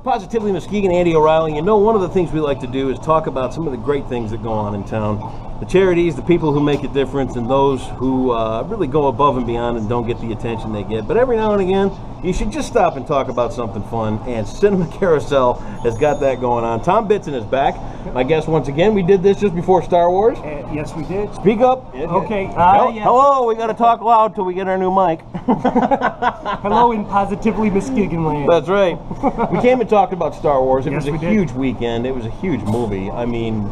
Positively Muskegon, Andy O'Reilly. You know, one of the things we like to do is talk about some of the great things that go on in town. The charities, the people who make a difference, and those who really go above and beyond and don't get the attention they get. But every now and again, you should just stop and talk about something fun, and Cinema Carousel has got that going on. Tom Bitson is back. My guest once again. We did this just before Star Wars. Yes, we did. Speak up. Okay. Yes. Yes. Hello, we got to talk loud till we get our new mic. Hello in Positively Muskegon land. That's right. We came and talked about Star Wars. It Yes, was a we did. huge weekend. It was a huge movie. I mean,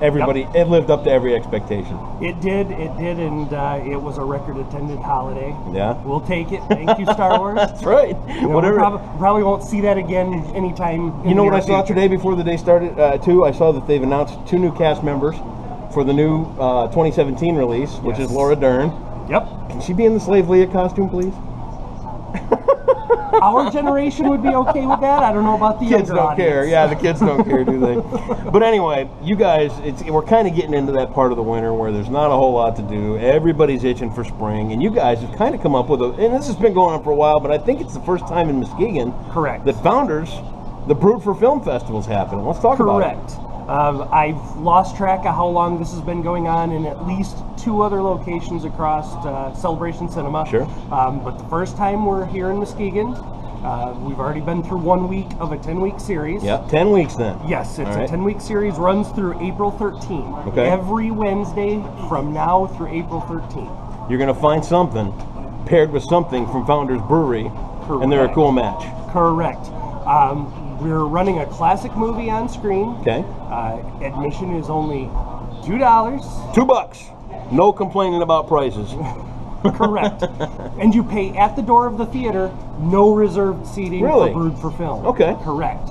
everybody, it lived up to every expectation. It did, and it was a record-attended holiday. Yeah. We'll take it. Thank you, Star Wars. That's right. You know, Whatever. probably won't see that again anytime. You know what I saw today before the day started, too? I saw that they've announced 2 new cast members for the new 2017 release, which Yes. is Laura Dern. Yep. Can she be in the Slave Leia costume, please? Our generation would be okay with that. I don't know about the Kids younger don't care. audience. Yeah, the kids don't care, do they? But anyway, you guys, we're kind of getting into that part of the winter where there's not a whole lot to do. Everybody's itching for spring, and you guys have kind of come up with and this has been going on for a while, but I think it's the first time in Muskegon Correct. that Founders, the Brewed for Film Festival's happening. Let's talk about it. Correct. I've lost track of how long this has been going on in at least 2 other locations across Celebration Cinema. Sure. But the first time we're here in Muskegon, we've already been through 1 week of a 10-week series. Yeah, 10 weeks then. Yes, it's All a right. 10-week series, runs through April 13th. Okay. Every Wednesday from now through April 13th. You're going to find something paired with something from Founders Brewery, and they're a Correct. cool match. Correct. We're running a classic movie on screen. Okay. Admission is only $2. $2. No complaining about prices. Correct. And you pay at the door of the theater, no reserved seating Really? for Brewed for Film. Okay. Correct.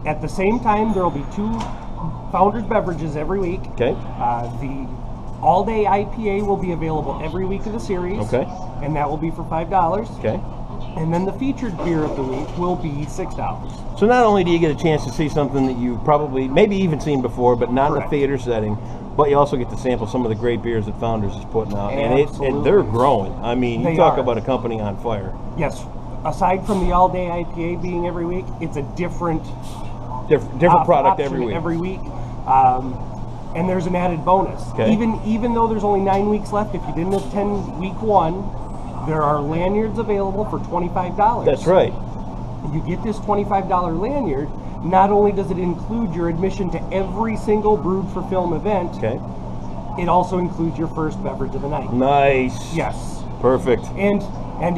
At the same time, there will be 2 Founders beverages every week. Okay. The all-day IPA will be available every week of the series. Okay. And that will be for $5. Okay. And then the featured beer of the week will be $6. So not only do you get a chance to see something that you've probably, maybe even seen before, but not in Correct. a theater setting, but you also get to sample some of the great beers that Founders is putting out. And Absolutely. they're growing. I mean, you They talk are. about a company on fire. Yes. Aside from the all-day IPA being every week, it's a different Different product option every week. And there's an added bonus. Okay. Even though there's only 9 weeks left, if you didn't attend week 1, there are lanyards available for $25. That's right. You get this $25 lanyard. Not only does it include your admission to every single Brewed for Film event, Okay. it also includes your first beverage of the night. Nice. Yes. Perfect. And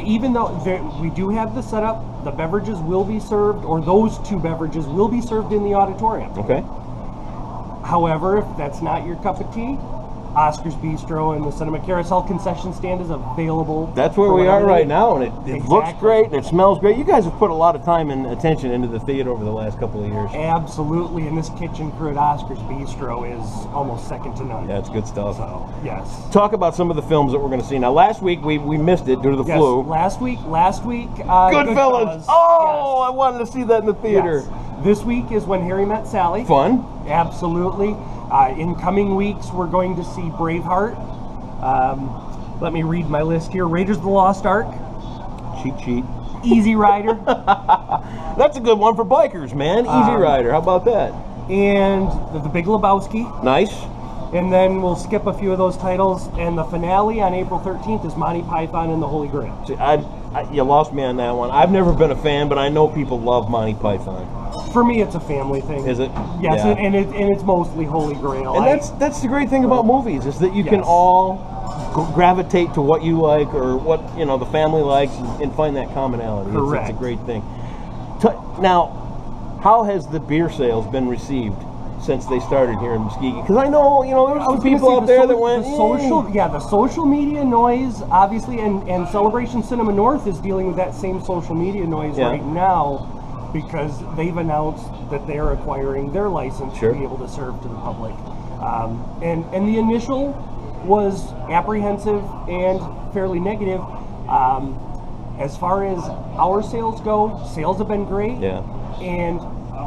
even though we do have the setup, the beverages will be served, or those 2 beverages will be served in the auditorium. Okay. However, if that's not your cup of tea, Oscar's Bistro and the Cinema Carousel concession stand is available. That's where for we are whatever right you now, and it looks Exactly. great, and it smells great. You guys have put a lot of time and attention into the theater over the last couple of years. need. Absolutely, and this kitchen crew at Oscar's Bistro is almost second to none. Yeah, it's good stuff. So, yes. Talk about some of the films that we're going to see. Now, last week we missed it due to the Yes, flu. last week, Goodfellas. Oh, I wanted to see that in the theater. Yes. This week is When Harry Met Sally. Fun. Absolutely. In coming weeks, we're going to see Braveheart. Let me read my list here. Raiders of the Lost Ark. Cheat. Easy Rider. That's a good one for bikers, man. Easy Rider. How about that? And the Big Lebowski. Nice. And then we'll skip a few of those titles. And the finale on April 13th is Monty Python and the Holy Grail. See, you lost me on that one. I've never been a fan, but I know people love Monty Python. For me, it's a family thing. Is it? Yes, Yeah. and it's mostly Holy Grail. And that's the great thing about movies, is that you can Yes. all gravitate to what you like, or what the family likes, and find that commonality. Correct. It's a great thing. Now, how has the beer sales been received since they started here in Muskegon? Because I know there's some people out there that went the social media noise, obviously, and Celebration Cinema North is dealing with that same social media noise right now, because they've announced that they're acquiring their license Sure. to be able to serve to the public. And the initial was apprehensive and fairly negative. As far as our sales go, sales have been great. Yeah. And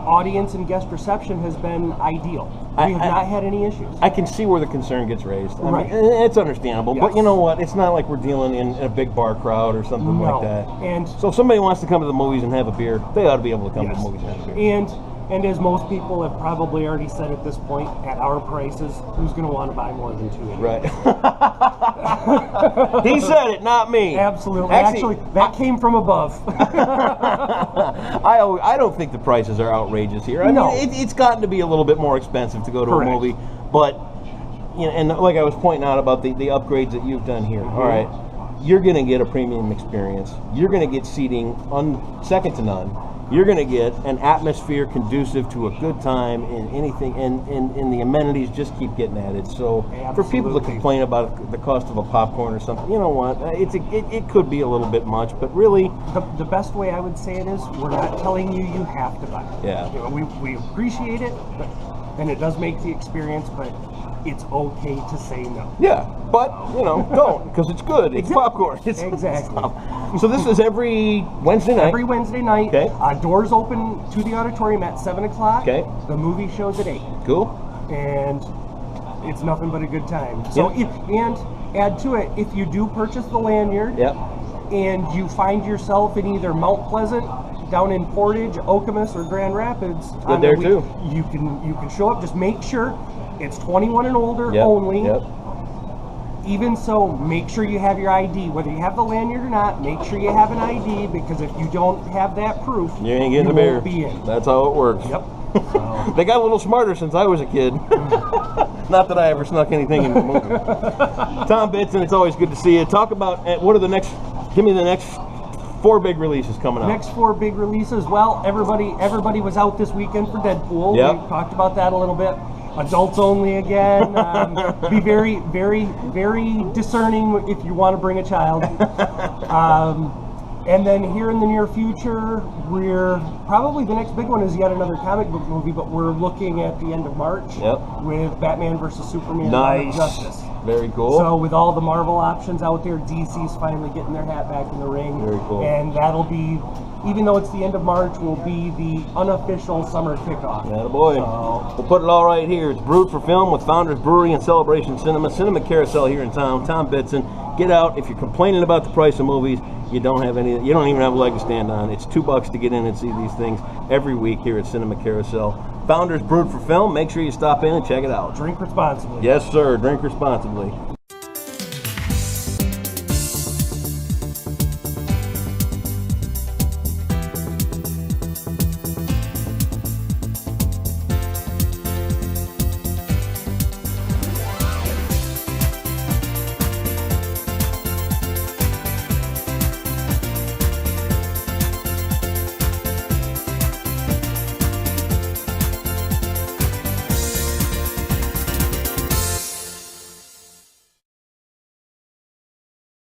audience and guest reception has been ideal. We have not had any issues. I can see where the concern gets raised. I Right. mean, it's understandable, Yes. but you know what? It's not like we're dealing in a big bar crowd or something No. like that. And So if somebody wants to come to the movies and have a beer, they ought to be able to come to yes. the movies and have a beer. And as most people have probably already said at this point, at our prices, who's going to want to buy more than two? Right. He said it, not me. Absolutely. Actually, that came from above. I don't think the prices are outrageous here. I No. mean, it's gotten to be a little bit more expensive to go to Correct. a movie, but you know, and like I was pointing out about the upgrades that you've done here. All right, you're going to get a premium experience. You're going to get seating second to none. You're going to get an atmosphere conducive to a good time in anything, and the amenities just keep getting added. So for people to Absolutely. complain about the cost of a popcorn or something, you know what? It could be a little bit much, but really, The best way I would say it is, we're not telling you have to buy it. Yeah. You know, we appreciate it, and it does make the experience, but it's okay to say no. yeah. But you know, don't, because it's good. It's popcorn. It's Exactly. So this is every Wednesday night. Every Wednesday night. Okay. Doors open to the auditorium at 7 o'clock. Okay. The movie shows at 8. Cool. And it's nothing but a good time. So, and add to it, if you do purchase the lanyard, Yep. and you find yourself in either Mount Pleasant, down in Portage, Okemos, or Grand Rapids, on there the too. You can show up. Just make sure it's 21 and older Yep. only. Yep. Even so, make sure you have your ID. Whether you have the lanyard or not, make sure you have an ID, because if you don't have that proof, You ain't getting a beer. won't be in. That's how it works. Yep. They got a little smarter since I was a kid. Not that I ever snuck anything in the movie. Tom Bitson, it's always good to see you. Talk about what are the next. Give me the next 4 big releases coming out. Next 4 big releases. Well, everybody was out this weekend for Deadpool. Yep. We talked about that a little bit. Adults only again. Be very, very, very discerning if you want to bring a child. And then here in the near future, we're probably the next big one is yet another comic book movie, but we're looking at the end of March with Batman versus Superman. Dawn of Justice. Very cool. So with all the Marvel options out there, DC's finally getting their hat back in the ring. Very cool. And that'll be, even though it's the end of March, will be the unofficial summer kickoff. Attaboy. So, We'll put it all right here. It's Brewed for Film with Founders Brewery and Celebration Cinema. Cinema Carousel here in town. Tom Bitson. Get out. If you're complaining about the price of movies, you don't even have a leg to stand on. It's $2 to get in and see these things every week here at Cinema Carousel. Founders Brewed for Film. Make sure you stop in and check it out. drink responsibly. Yes, sir. Drink responsibly.